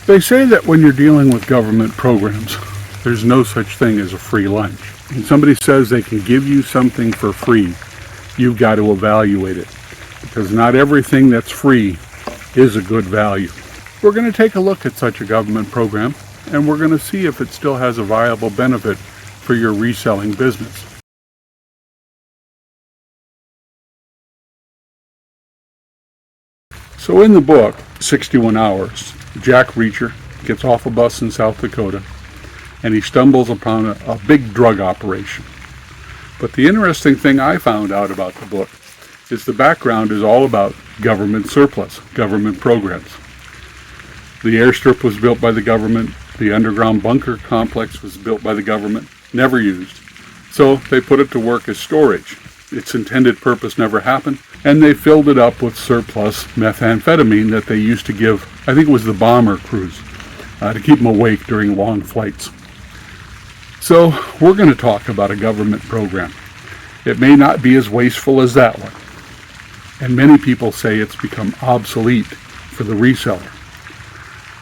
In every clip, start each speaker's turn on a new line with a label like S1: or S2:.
S1: They say that when you're dealing with government programs, there's no such thing as a free lunch. When somebody says they can give you something for free, you've got to evaluate it, because not everything that's free is a good value. We're going to take a look at such a government program, and we're going to see if it still has a viable benefit for your reselling business. So in the book, 61 Hours, Jack Reacher gets off a bus in South Dakota and he stumbles upon a big drug operation. But the interesting thing I found out about the book is the background is all about government surplus, government programs. The airstrip was built by the government, the underground bunker complex was built by the government, never used. So they put it to work as storage. Its intended purpose never happened, and they filled it up with surplus methamphetamine that they used to give, I think it was the bomber crews, to keep them awake during long flights. So we're going to talk about a government program. It may not be as wasteful as that one, and many people say it's become obsolete for the reseller.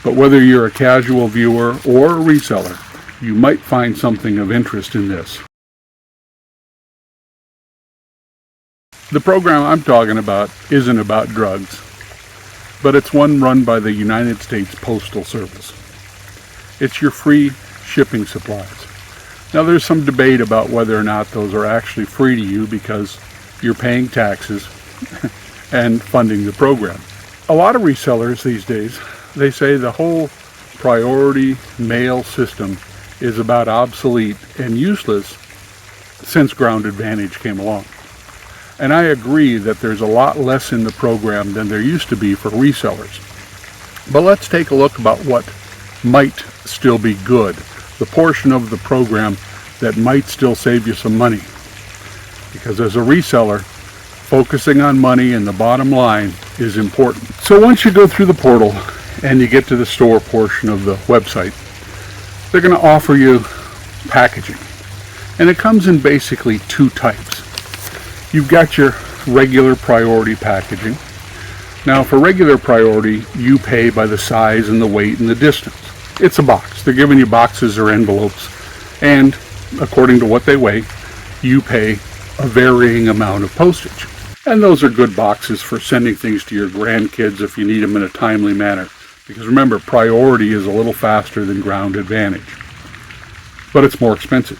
S1: But whether you're a casual viewer or a reseller, you might find something of interest in this. The program I'm talking about isn't about drugs, but it's one run by the United States Postal Service. It's your free shipping supplies. Now there's some debate about whether or not those are actually free to you because you're paying taxes and funding the program. A lot of resellers these days, they say the whole priority mail system is about obsolete and useless since Ground Advantage came along. And I agree that there's a lot less in the program than there used to be for resellers. But let's take a look about what might still be good, the portion of the program that might still save you some money. Because as a reseller, focusing on money and the bottom line is important. So once you go through the portal and you get to the store portion of the website, they're going to offer you packaging. And it comes in basically two types. You've got your regular priority packaging. Now for regular priority, you pay by the size and the weight and the distance. It's a box. They're giving you boxes or envelopes, and according to what they weigh, you pay a varying amount of postage. And those are good boxes for sending things to your grandkids if you need them in a timely manner. Because remember, priority is a little faster than Ground Advantage, but it's more expensive.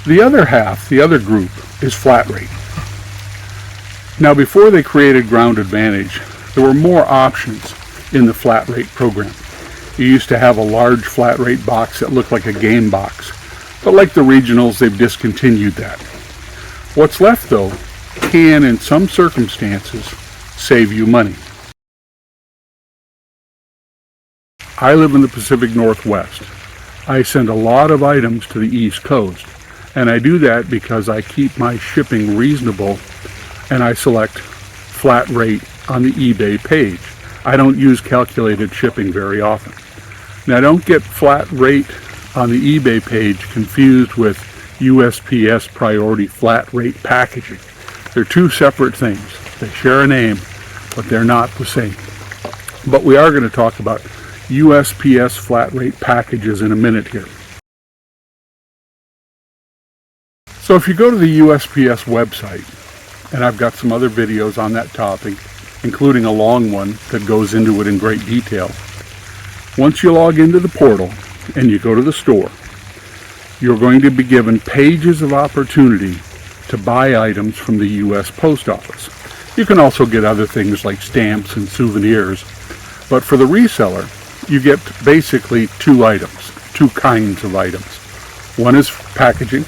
S1: The other half, the other group, is flat rate. Now before they created Ground Advantage, there were more options in the flat rate program. You used to have a large flat rate box that looked like a game box, but like the regionals, they've discontinued that. What's left though can, in some circumstances, save you money. I live in the Pacific Northwest. I send a lot of items to the East Coast, and I do that because I keep my shipping reasonable and I select flat rate on the eBay page. I don't use calculated shipping very often. Now don't get flat rate on the eBay page confused with USPS priority flat rate packaging. They're two separate things. They share a name, but they're not the same. But we are going to talk about USPS flat rate packages in a minute here. So if you go to the USPS website, and I've got some other videos on that topic, including a long one that goes into it in great detail. Once you log into the portal and you go to the store, you're going to be given pages of opportunity to buy items from the U.S. Post Office. You can also get other things like stamps and souvenirs, but for the reseller, you get basically two items, two kinds of items. One is packaging,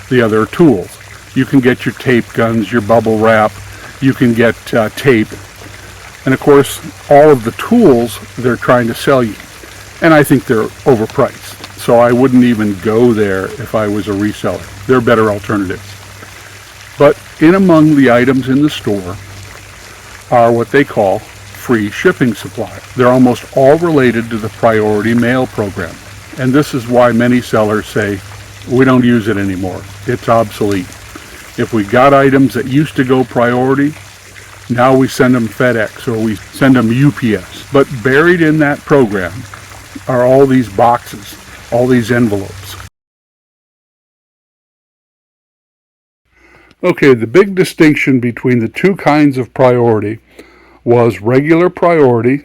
S1: the other are tools. You can get your tape guns, your bubble wrap, you can get tape, and of course all of the tools they're trying to sell you, and I think they're overpriced, so I wouldn't even go there if I was a reseller. There are better alternatives. But in among the items in the store are what they call free shipping supplies. They're almost all related to the priority mail program, and this is why many sellers say we don't use it anymore. It's obsolete. If we got items that used to go priority, Now we send them FedEx or we send them UPS. But buried in that program are all these boxes, all these envelopes. Okay, the big distinction between the two kinds of priority was regular priority,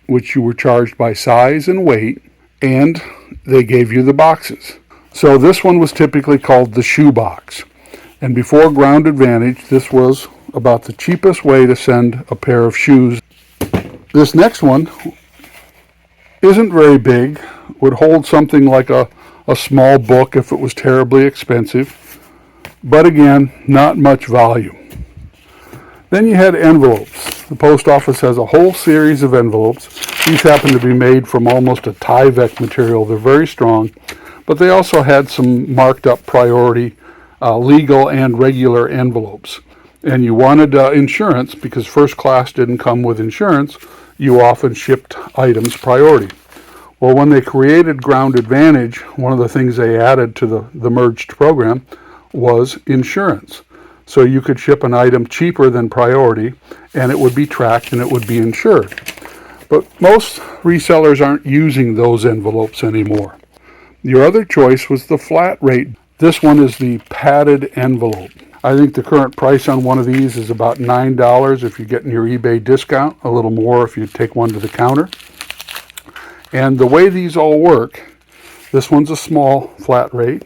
S1: which you were charged by size and weight, and they gave you the boxes. So this one was typically called the shoe box. And before Ground Advantage, this was about the cheapest way to send a pair of shoes. This next one isn't very big, would hold something like a small book if it was terribly expensive, but again, not much value. Then you had envelopes. The post office has a whole series of envelopes. These happen to be made from almost a Tyvek material. They're very strong, but they also had some marked up priority legal and regular envelopes. And you wanted insurance because first class didn't come with insurance. You often shipped items priority. Well, when they created Ground Advantage, one of the things they added to the merged program was insurance. So you could ship an item cheaper than priority, and it would be tracked and it would be insured. But most resellers aren't using those envelopes anymore. Your other choice was the flat rate. This one is the padded envelope. I think the current price on one of these is about $9 if you're getting your eBay discount, a little more if you take one to the counter. And the way these all work, this one's a small flat rate,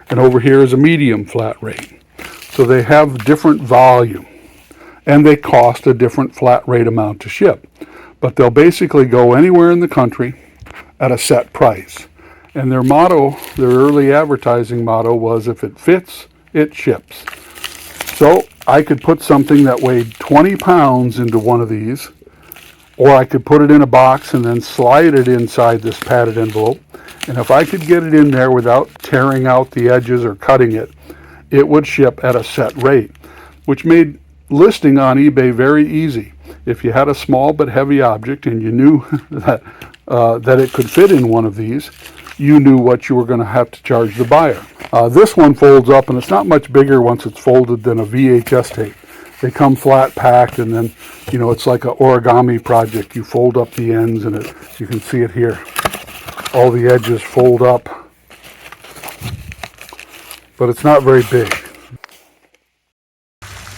S1: and over here is a medium flat rate. So they have different volume, and they cost a different flat rate amount to ship. But they'll basically go anywhere in the country at a set price. And their motto, their early advertising motto was, if it fits, it ships. So I could put something that weighed 20 pounds into one of these, or I could put it in a box and then slide it inside this padded envelope. And if I could get it in there without tearing out the edges or cutting it, it would ship at a set rate, which made listing on eBay very easy. If you had a small but heavy object and you knew that it could fit in one of these, you knew what you were going to have to charge the buyer. This one folds up, and it's not much bigger once it's folded than a VHS tape. They come flat packed, and then, it's like an origami project. You fold up the ends, and you can see it here. All the edges fold up, but it's not very big.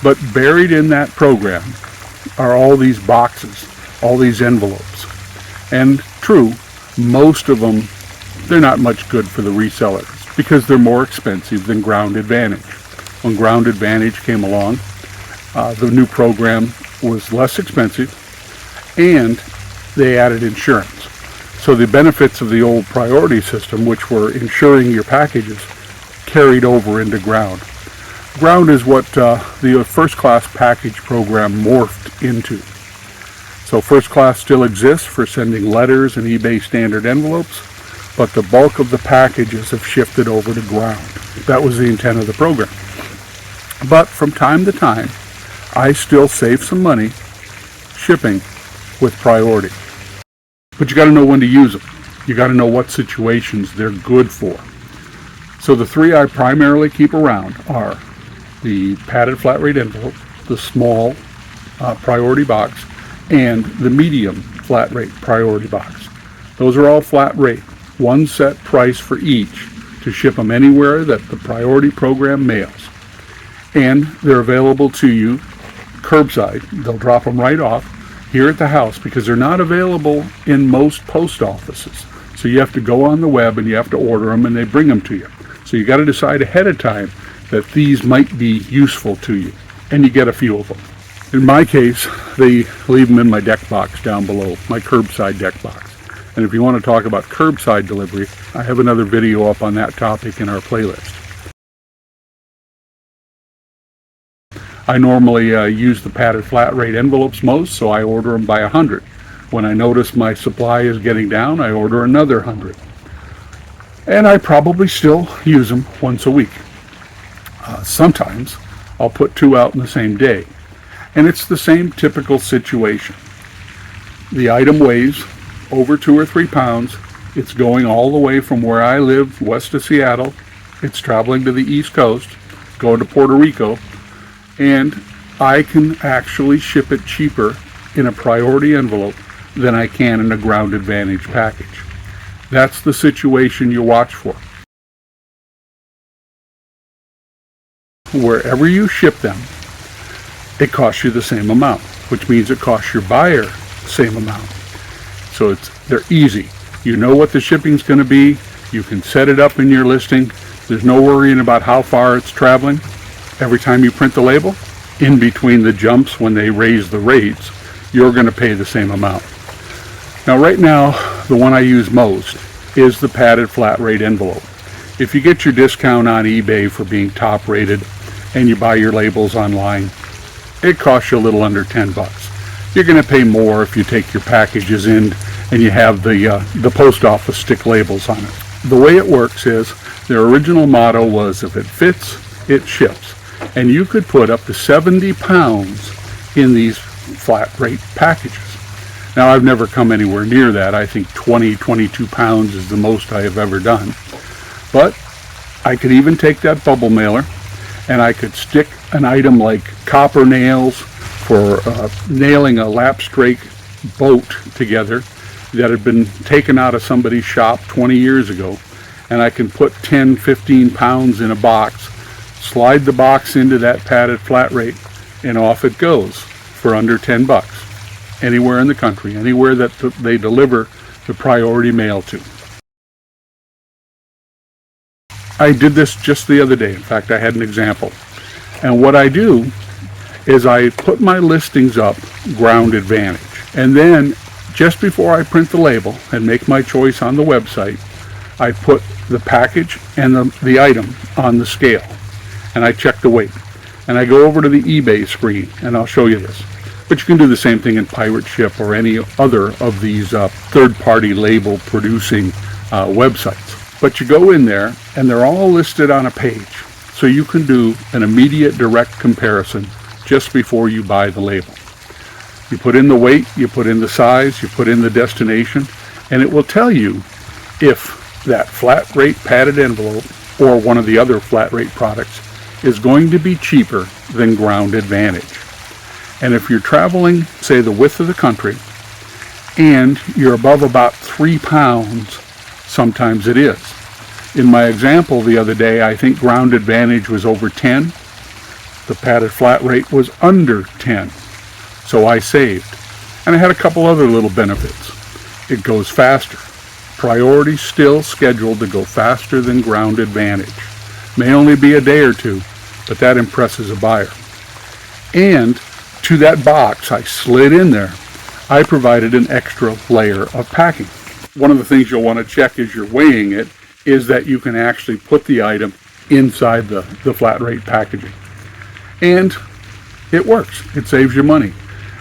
S1: But buried in that program are all these boxes, all these envelopes. And true, most of them, they're not much good for the resellers because they're more expensive than Ground Advantage. When Ground Advantage came along, the new program was less expensive, and they added insurance. So the benefits of the old priority system, which were insuring your packages, carried over into Ground. Ground is what the first class package program morphed into. So first class still exists for sending letters and eBay standard envelopes, but the bulk of the packages have shifted over to Ground. That was the intent of the program. But from time to time, I still save some money shipping with priority. But you got to know when to use them. You got to know what situations they're good for. So the three I primarily keep around are the padded flat rate envelope, the small priority box, and the medium flat rate priority box. Those are all flat rate, one set price for each to ship them anywhere that the priority program mails. And they're available to you curbside. They'll drop them right off here at the house because they're not available in most post offices. So you have to go on the web and you have to order them, and they bring them to you. So you got to decide ahead of time that these might be useful to you, and you get a few of them. In my case, they leave them in my deck box down below, my curbside deck box. And if you want to talk about curbside delivery, I have another video up on that topic in our playlist. I normally use the padded flat rate envelopes most, so I order them by 100. When I notice my supply is getting down, I order another 100. And I probably still use them once a week. Sometimes I'll put 2 out in the same day. And it's the same typical situation. The item weighs over 2 or 3 pounds. It's going all the way from where I live, west of Seattle. It's traveling to the East Coast, going to Puerto Rico. And I can actually ship it cheaper in a priority envelope than I can in a Ground Advantage package. That's the situation you watch for. Wherever you ship them, it costs you the same amount, which means it costs your buyer the same amount. So they're easy. You know what the shipping's going to be. You can set it up in your listing. There's no worrying about how far it's traveling. Every time you print the label, in between the jumps when they raise the rates, you're going to pay the same amount. Now right now, the one I use most is the padded flat rate envelope. If you get your discount on eBay for being top rated and you buy your labels online, it costs you a little under 10 bucks. You're going to pay more if you take your packages in and you have the post office stick labels on it. The way it works is their original motto was, if it fits, it ships. And you could put up to 70 pounds in these flat rate packages. Now, I've never come anywhere near that. I think 22 pounds is the most I have ever done. But I could even take that bubble mailer and I could stick an item like copper nails for nailing a lap strake boat together that had been taken out of somebody's shop 20 years ago. And I can put 10, 15 pounds in a box, slide the box into that padded flat rate, and off it goes for under 10 bucks. Anywhere in the country, anywhere that they deliver the priority mail to. I did this just the other day. In fact, I had an example. And what I do is I put my listings up Ground Advantage. And then just before I print the label and make my choice on the website, I put the package and the item on the scale. And I check the weight. And I go over to the eBay screen and I'll show you this. But you can do the same thing in Pirate Ship or any other of these third-party label producing websites. But you go in there and they're all listed on a page. So you can do an immediate direct comparison just before you buy the label. You put in the weight, you put in the size, you put in the destination, and it will tell you if that flat rate padded envelope or one of the other flat rate products is going to be cheaper than Ground Advantage. And if you're traveling, say, the width of the country, and you're above about 3 pounds, sometimes it is. In my example the other day, I think Ground Advantage was over 10. The padded flat rate was under 10. So I saved. And I had a couple other little benefits. It goes faster. Priority still scheduled to go faster than Ground Advantage. May only be a day or two, but that impresses a buyer. And to that box I slid in there, I provided an extra layer of packing. One of the things you'll want to check as you're weighing it is that you can actually put the item inside the flat rate packaging. And it works. It saves you money.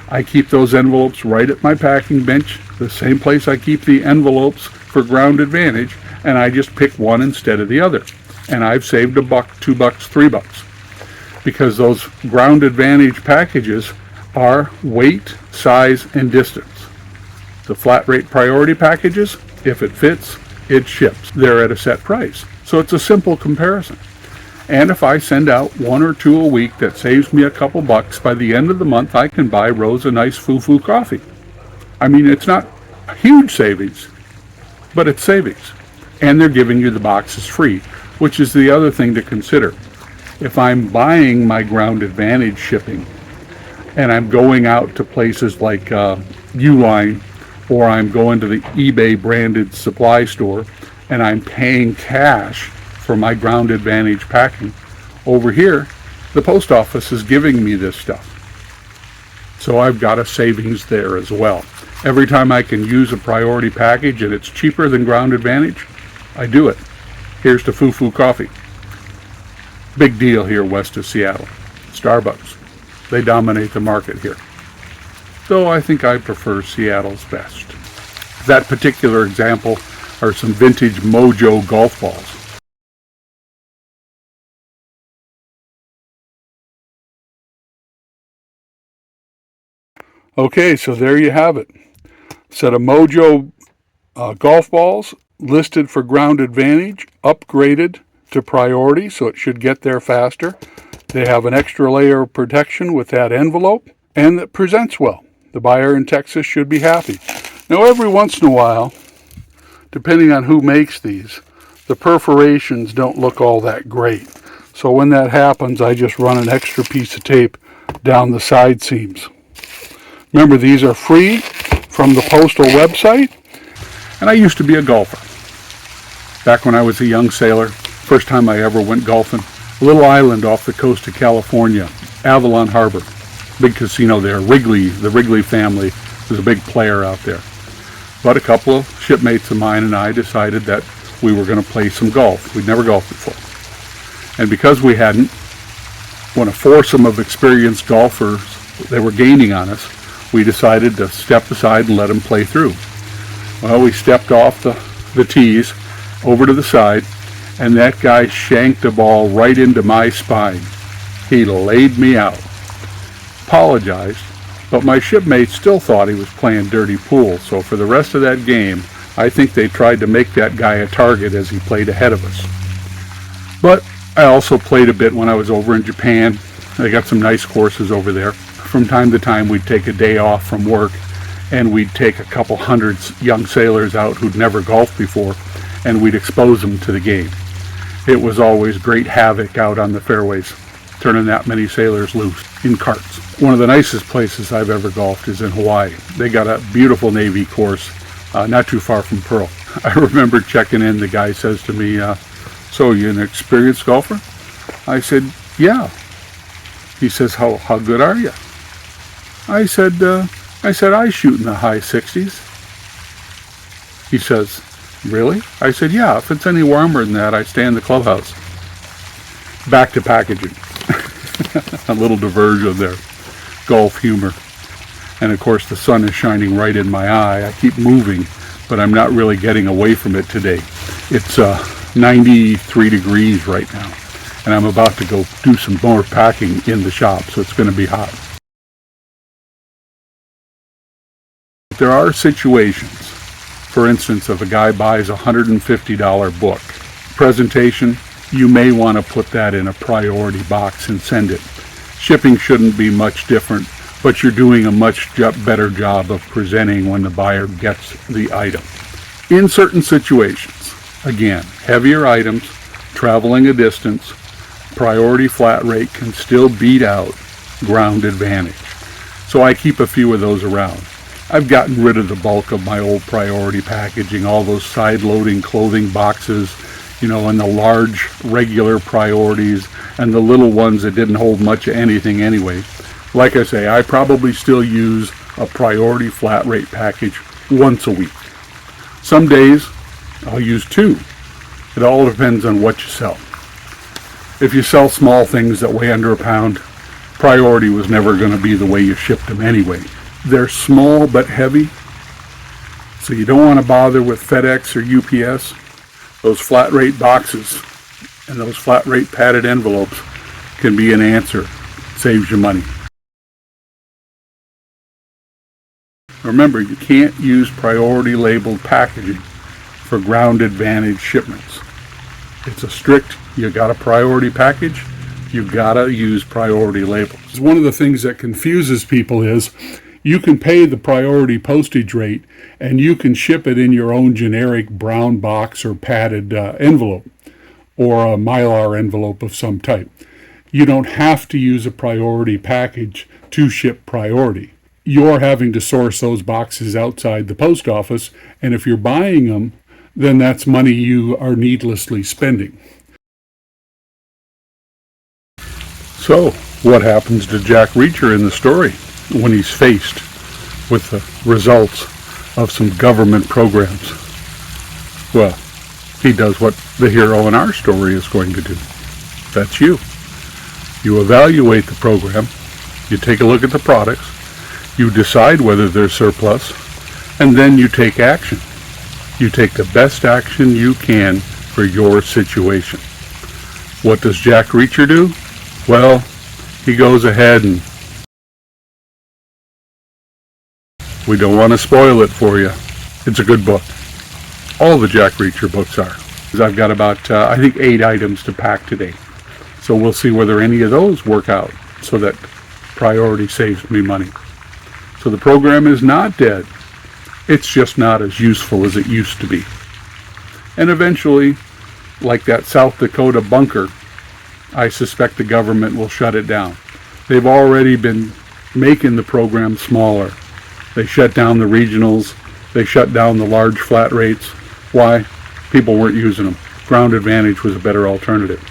S1: I keep those envelopes right at my packing bench, the same place I keep the envelopes for Ground Advantage, and I just pick one instead of the other. And I've saved $1, $2, $3. Because those Ground Advantage packages are weight, size, and distance. The flat rate priority packages, if it fits, it ships. They're at a set price. So it's a simple comparison. And if I send out 1 or 2 a week, that saves me a couple bucks. By the end of the month, I can buy Rose a nice foo-foo coffee. I mean, it's not a huge savings, but it's savings. And they're giving you the boxes free, which is the other thing to consider. If I'm buying my Ground Advantage shipping and I'm going out to places like Uline, or I'm going to the eBay branded supply store and I'm paying cash for my Ground Advantage packing, over here the post office is giving me this stuff. So I've got a savings there as well. Every time I can use a priority package and it's cheaper than Ground Advantage, I do it. Here's to foo-foo coffee. Big deal here west of Seattle. Starbucks. They dominate the market here. Though I think I prefer Seattle's best. That particular example are some vintage Mojo golf balls. Okay, so there you have it. Set of Mojo golf balls listed for Ground Advantage, upgraded to priority, so it should get there faster. They have an extra layer of protection with that envelope, and it presents well. The buyer in Texas should be happy. Now, every once in a while, depending on who makes these, the perforations don't look all that great. So when that happens, I just run an extra piece of tape down the side seams. Remember, these are free from the postal website. And I used to be a golfer. Back when I was a young sailor, first time I ever went golfing, a little island off the coast of California, Avalon Harbor. Big casino there, the Wrigley family was a big player out there. But a couple of shipmates of mine and I decided that we were going to play some golf. We'd never golfed before. And because we hadn't, when a foursome of experienced golfers, they were gaining on us, we decided to step aside and let them play through. Well, we stepped off the tees over to the side, and that guy shanked the ball right into my spine. He laid me out. Apologized, but my shipmates still thought he was playing dirty pool, so for the rest of that game, I think they tried to make that guy a target as he played ahead of us. But I also played a bit when I was over in Japan. They got some nice courses over there. From time to time, we'd take a day off from work, and we'd take a couple hundred young sailors out who'd never golfed before, and we'd expose them to the game. It was always great havoc out on the fairways, turning that many sailors loose in carts. One of the nicest places I've ever golfed is in Hawaii. They got a beautiful Navy course not too far from Pearl. I remember checking in, the guy says to me, so you an experienced golfer? I said, yeah. He says, how good are you? I said, I shoot in the high 60s. He says, really? I said, yeah, if it's any warmer than that, I stay in the clubhouse. Back to packaging. A little diversion there. Golf humor. And of course the sun is shining right in my eye. I keep moving, but I'm not really getting away from it today. It's 93 degrees right now, and I'm about to go do some more packing in the shop, so it's going to be hot. There are situations, for instance, if a guy buys a $150 book presentation, you may want to put that in a priority box and send it. Shipping shouldn't be much different, but you're doing a much better job of presenting when the buyer gets the item. In certain situations, again, heavier items, traveling a distance, priority flat rate can still beat out ground advantage. So I keep a few of those around. I've gotten rid of the bulk of my old priority packaging, all those side-loading clothing boxes, and the large regular priorities and the little ones that didn't hold much of anything anyway. Like I say, I probably still use a priority flat rate package once a week. Some days I'll use two. It all depends on what you sell. If you sell small things that weigh under a pound, priority was never going to be the way you shipped them anyway. They're small but heavy, so you don't want to bother with FedEx or UPS. Those flat rate boxes and those flat rate padded envelopes can be an answer. Saves you money. Remember, you can't use priority labeled packaging for ground advantage shipments. It's a strict, you got a priority package, you gotta use priority labels. One of the things that confuses people is you can pay the priority postage rate and you can ship it in your own generic brown box or padded envelope or a Mylar envelope of some type. You don't have to use a priority package to ship priority. You're having to source those boxes outside the post office, and if you're buying them, then that's money you are needlessly spending. So, what happens to Jack Reacher in the story when he's faced with the results of some government programs? Well, he does what the hero in our story is going to do. That's you. You evaluate the program, you take a look at the products, you decide whether they're surplus, and then you take action. You take the best action you can for your situation. What does Jack Reacher do? Well, he goes ahead and we don't want to spoil it for you. It's a good book. All the Jack Reacher books are. I've got about, 8 items to pack today. So we'll see whether any of those work out so that priority saves me money. So the program is not dead. It's just not as useful as it used to be. And eventually, like that South Dakota bunker, I suspect the government will shut it down. They've already been making the program smaller. They shut down the regionals. They shut down the large flat rates. Why? People weren't using them. Ground Advantage was a better alternative.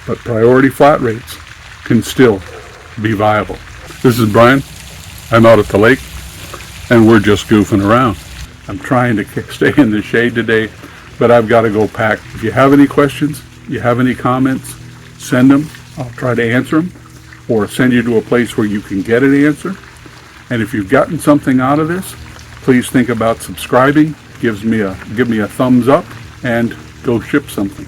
S1: But priority flat rates can still be viable. This is Brian. I'm out at the lake, and we're just goofing around. I'm trying to stay in the shade today, but I've got to go pack. If you have any questions, you have any comments, send them. I'll try to answer them, or send you to a place where you can get an answer. And if you've gotten something out of this, please think about subscribing. Give me a thumbs up, and go ship something.